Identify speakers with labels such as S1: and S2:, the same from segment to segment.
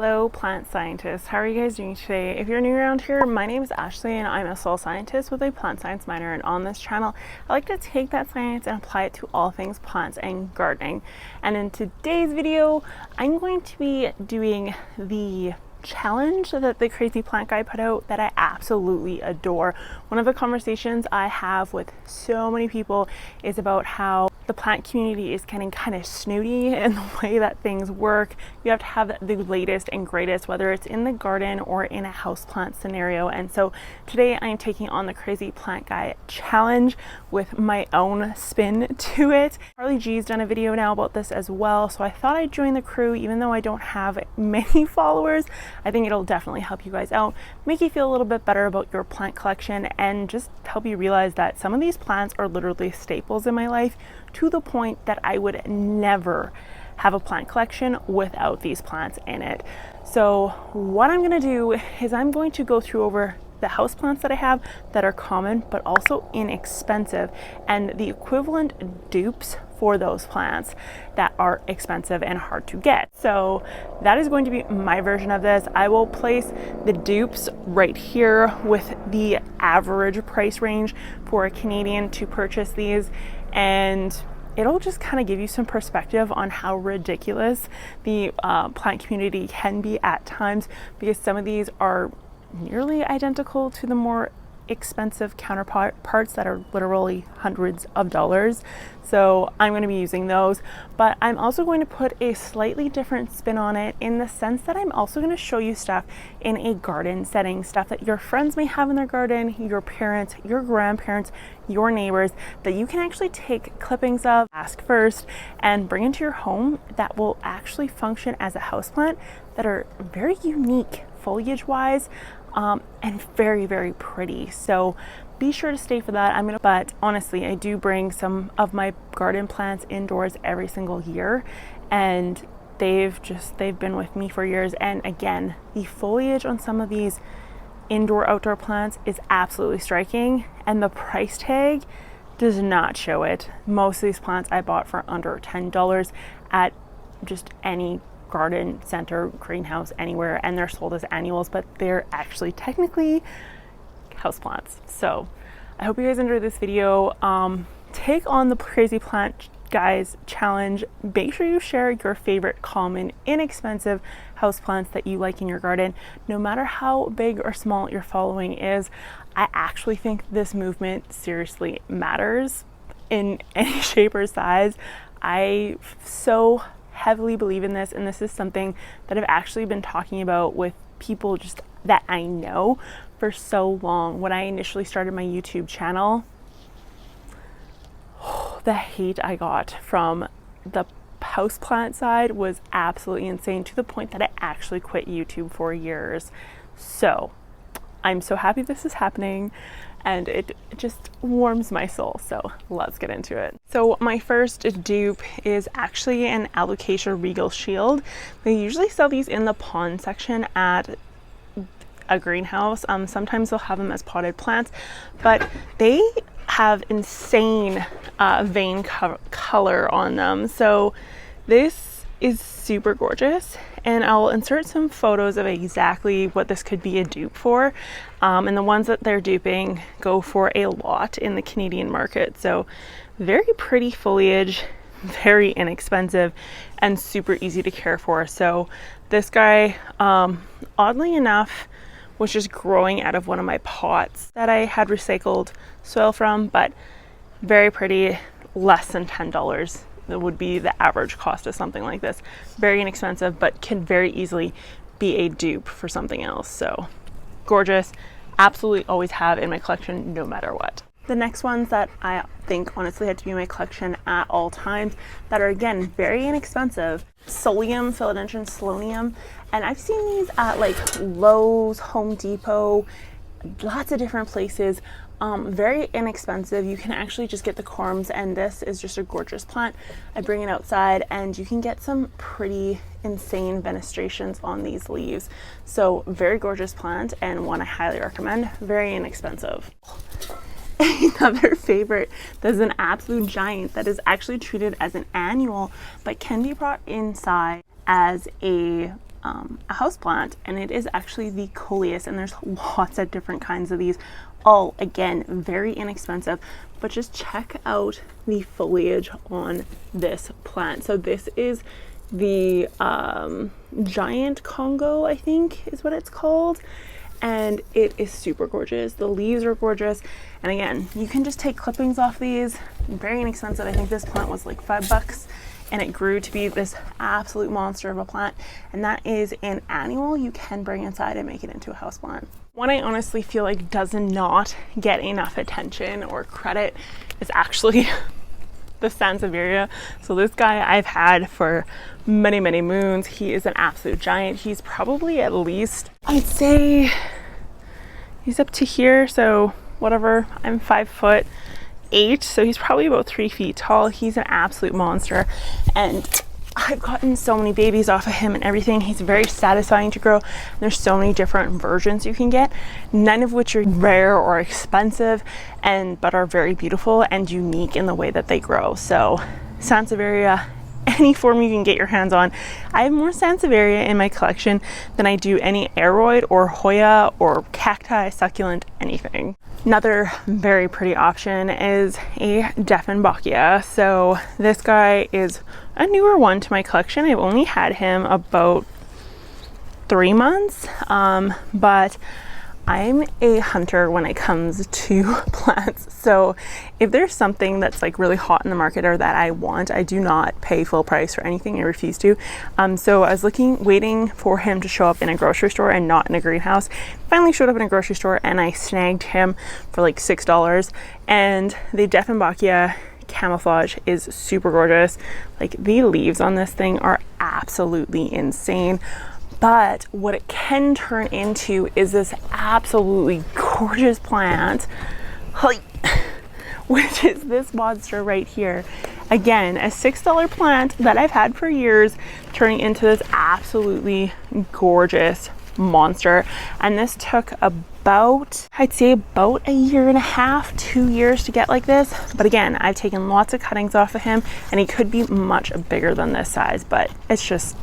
S1: Hello plant scientists, how are you guys doing today? If you're new around here, my name is Ashley and I'm a soil scientist with a plant science minor, and on this channel I like to take that science and apply it to all things plants and gardening. And in today's video I'm going to be doing the challenge that the crazy plant guy put out that I absolutely adore. One of the conversations I have with so many people is about how the plant community is getting kind of snooty in the way that things work. You have to have the latest and greatest, whether it's in the garden or in a houseplant scenario. And so today I am taking on the crazy plant guy challenge with my own spin to it. Carly G's done a video now about this as well, so I thought I'd join the crew. Even though I don't have many followers, I think it'll definitely help you guys out, make you feel a little bit better about your plant collection, and just help you realize that some of these plants are literally staples in my life, to the point that I would never have a plant collection without these plants in it. So what I'm going to do is I'm going to go through over the house plants that I have that are common but also inexpensive, and the equivalent dupes for those plants that are expensive and hard to get. So that is going to be my version of this. I will place the dupes right here with the average price range for a Canadian to purchase these, and it'll just kind of give you some perspective on how ridiculous the plant community can be at times, because some of these are nearly identical to the more expensive counterparts that are literally hundreds of dollars. So I'm going to be using those, but I'm also going to put a slightly different spin on it, in the sense that I'm also going to show you stuff in a garden setting, stuff that your friends may have in their garden, your parents, your grandparents, your neighbors, that you can actually take clippings of, ask first, and bring into your home that will actually function as a houseplant, that are very unique foliage wise, and very, very pretty. So be sure to stay for that. But honestly, I do bring some of my garden plants indoors every single year, and they've been with me for years. And again, the foliage on some of these indoor outdoor plants is absolutely striking, and the price tag does not show it. Most of these plants I bought for under $10 at just any garden center, greenhouse, anywhere, and they're sold as annuals, but they're actually technically houseplants. So I hope you guys enjoyed this video. Take on the crazy plant guys challenge. Make sure you share your favorite common inexpensive houseplants that you like in your garden, no matter how big or small your following is. I actually think this movement seriously matters in any shape or size. I so heavily believe in this, and this is something that I've actually been talking about with people just that I know for so long. When I initially started my YouTube channel, the hate I got from the houseplant side was absolutely insane, to the point that I actually quit YouTube for years. So I'm so happy this is happening, and it just warms my soul. So let's get into it. So my first dupe is actually an Alocasia Regal Shield. They usually sell these in the pond section at a greenhouse. Sometimes they'll have them as potted plants, but they have insane vein color on them. So this is super gorgeous, and I'll insert some photos of exactly what this could be a dupe for. And the ones that they're duping go for a lot in the Canadian market. So very pretty foliage, very inexpensive, and super easy to care for. So this guy, oddly enough, was just growing out of one of my pots that I had recycled soil from, but very pretty, less than $10. That would be the average cost of something like this. Very inexpensive, but can very easily be a dupe for something else. So gorgeous, absolutely always have in my collection no matter what. The next ones that I think honestly had to be in my collection at all times, that are again very inexpensive: Solium, Philodendron Solonium. And I've seen these at like Lowe's, Home Depot, lots of different places. Very inexpensive. You can actually just get the corms, and this is just a gorgeous plant. I bring it outside and you can get some pretty insane fenestrations on these leaves. So very gorgeous plant, and one I highly recommend. Very inexpensive. Another favorite that is an absolute giant, that is actually treated as an annual but can be brought inside as a a houseplant, and it is actually the coleus, and there's lots of different kinds of these, all again very inexpensive, but just check out the foliage on this plant. So this is the giant Congo, I think is what it's called, and it is super gorgeous. The leaves are gorgeous, and again, you can just take clippings off these, very inexpensive. I think this plant was like $5, and it grew to be this absolute monster of a plant, and that is an annual you can bring inside and make it into a house plant. One I honestly feel like does not get enough attention or credit is actually the Sansevieria. So this guy I've had for many moons. He is an absolute giant. He's probably at least, I'd say he's up to here, so whatever, I'm 5'8", so he's probably about 3 feet tall. He's an absolute monster, and I've gotten so many babies off of him and everything. He's very satisfying to grow. There's so many different versions you can get, none of which are rare or expensive, but are very beautiful and unique in the way that they grow. So Sansevieria, any form you can get your hands on. I have more Sansevieria in my collection than I do any aroid or Hoya or cacti, succulent, anything. Another very pretty option is a Dieffenbachia. So this guy is a newer one to my collection. I've only had him about 3 months, but I'm a hunter when it comes to plants. So if there's something that's like really hot in the market or that I want, I do not pay full price for anything. I refuse to. So I was waiting for him to show up in a grocery store and not in a greenhouse. Finally showed up in a grocery store, and I snagged him for like $6. And the Dieffenbachia camouflage is super gorgeous. Like, the leaves on this thing are absolutely insane. But what it can turn into is this absolutely gorgeous plant, which is this monster right here. Again, a $6 plant that I've had for years, turning into this absolutely gorgeous monster. And this took about, I'd say about 1.5 years, 2 years to get like this. But again, I've taken lots of cuttings off of him, and he could be much bigger than this size, but it's just,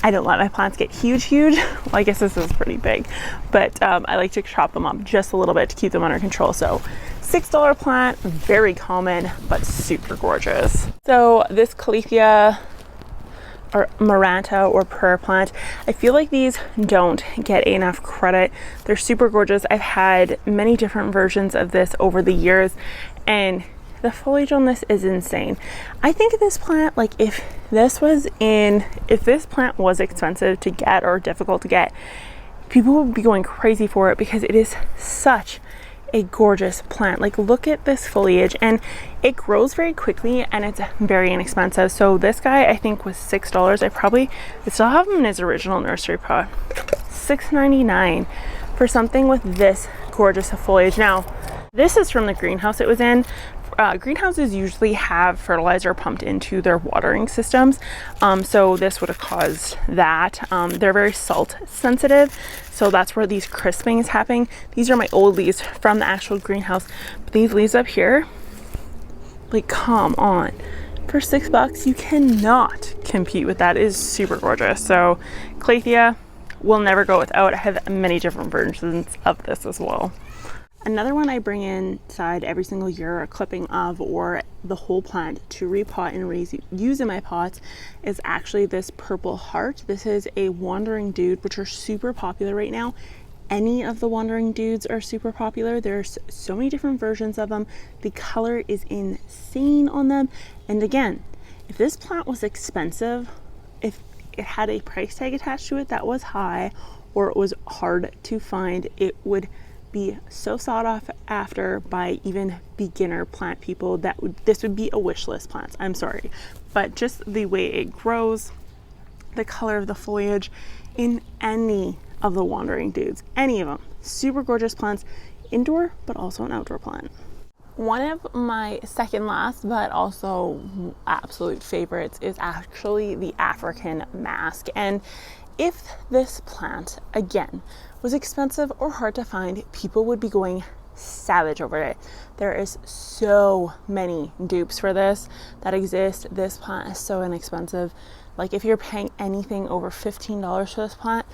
S1: I don't let my plants get huge. Well, I guess this is pretty big, but I like to chop them up just a little bit to keep them under control. So $6 plant, very common, but super gorgeous. So this Calathea or Maranta or prayer plant, I feel like these don't get enough credit. They're super gorgeous. I've had many different versions of this over the years, and the foliage on this is insane. I think this plant, like if this plant was expensive to get or difficult to get, people would be going crazy for it because it is such a gorgeous plant. Like, look at this foliage, and it grows very quickly, and it's very inexpensive. So this guy I think was $6. I still have him in his original nursery pot. $6.99 for something with this gorgeous foliage. Now, this is from the greenhouse it was in. Greenhouses usually have fertilizer pumped into their watering systems, so this would have caused that. They're very salt sensitive, so that's where these crisping is happening. These are my old leaves from the actual greenhouse, but these leaves up here, like, come on, for $6 you cannot compete with that. It is super gorgeous. So Calathea will never go without. I have many different versions of this as well. Another one I bring inside every single year, a clipping of, or the whole plant to repot and reuse in my pots, is actually this purple heart. This is a wandering dude, which are super popular right now. Any of the wandering dudes are super popular. There's so many different versions of them. The color is insane on them. And again, if this plant was expensive, if it had a price tag attached to it that was high, or it was hard to find, it would be so sought after by even beginner plant people that this would be a wish list plant. I'm sorry, but just the way it grows, the color of the foliage in any of the wandering dudes, any of them, super gorgeous plants, indoor but also an outdoor plant. One of my second last but also absolute favorites is actually the African mask. And if this plant, again, was expensive or hard to find, people would be going savage over it. There is so many dupes for this that exist. This plant is so inexpensive. Like if you're paying anything over $15 for this plant,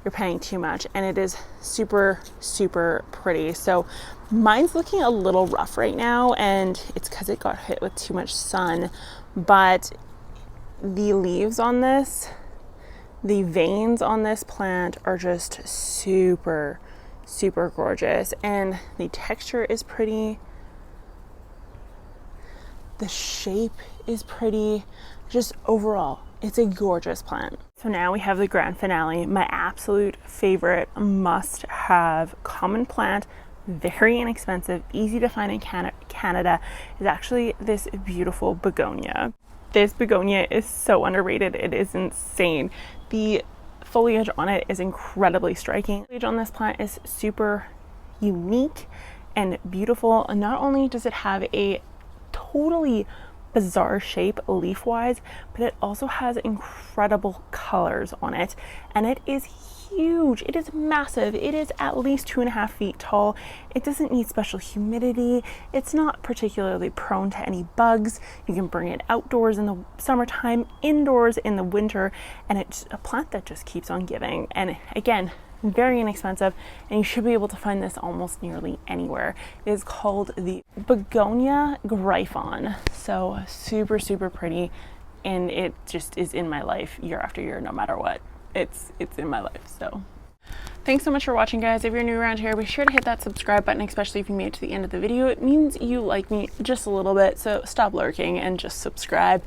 S1: you're paying too much, and it is super, super pretty. So mine's looking a little rough right now, and it's because it got hit with too much sun, but the leaves on this, the veins on this plant are just super, super gorgeous, and the texture is pretty. The shape is pretty. Just overall, it's a gorgeous plant. So now we have the grand finale, my absolute favorite must-have common plant, very inexpensive, easy to find in Canada, is actually this beautiful begonia. This begonia is so underrated, it is insane. The foliage on it is incredibly striking. The foliage on this plant is super unique and beautiful, and not only does it have a totally bizarre shape leaf-wise, but it also has incredible colors on it, and it is huge. It is massive. It is at least 2.5 feet tall. It doesn't need special humidity. It's not particularly prone to any bugs. You can bring it outdoors in the summertime, indoors in the winter, and it's a plant that just keeps on giving. And again, very inexpensive, and you should be able to find this almost nearly anywhere. It is called the Begonia Gryphon. So super, super pretty, and it just is in my life year after year, no matter what. It's in my life. So thanks so much for watching, guys. If you're new around here, be sure to hit that subscribe button, especially if you made it to the end of the video. It means you like me just a little bit, so stop lurking and just subscribe.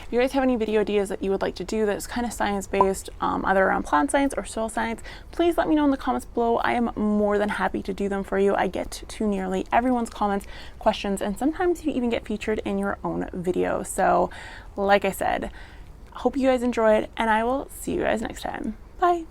S1: If you guys have any video ideas that you would like to do that's kind of science-based, either around plant science or soil science, please let me know in the comments below. I am more than happy to do them for you. I get to nearly everyone's comments, questions, and sometimes you even get featured in your own video. So like I said, hope you guys enjoyed, and I will see you guys next time. Bye.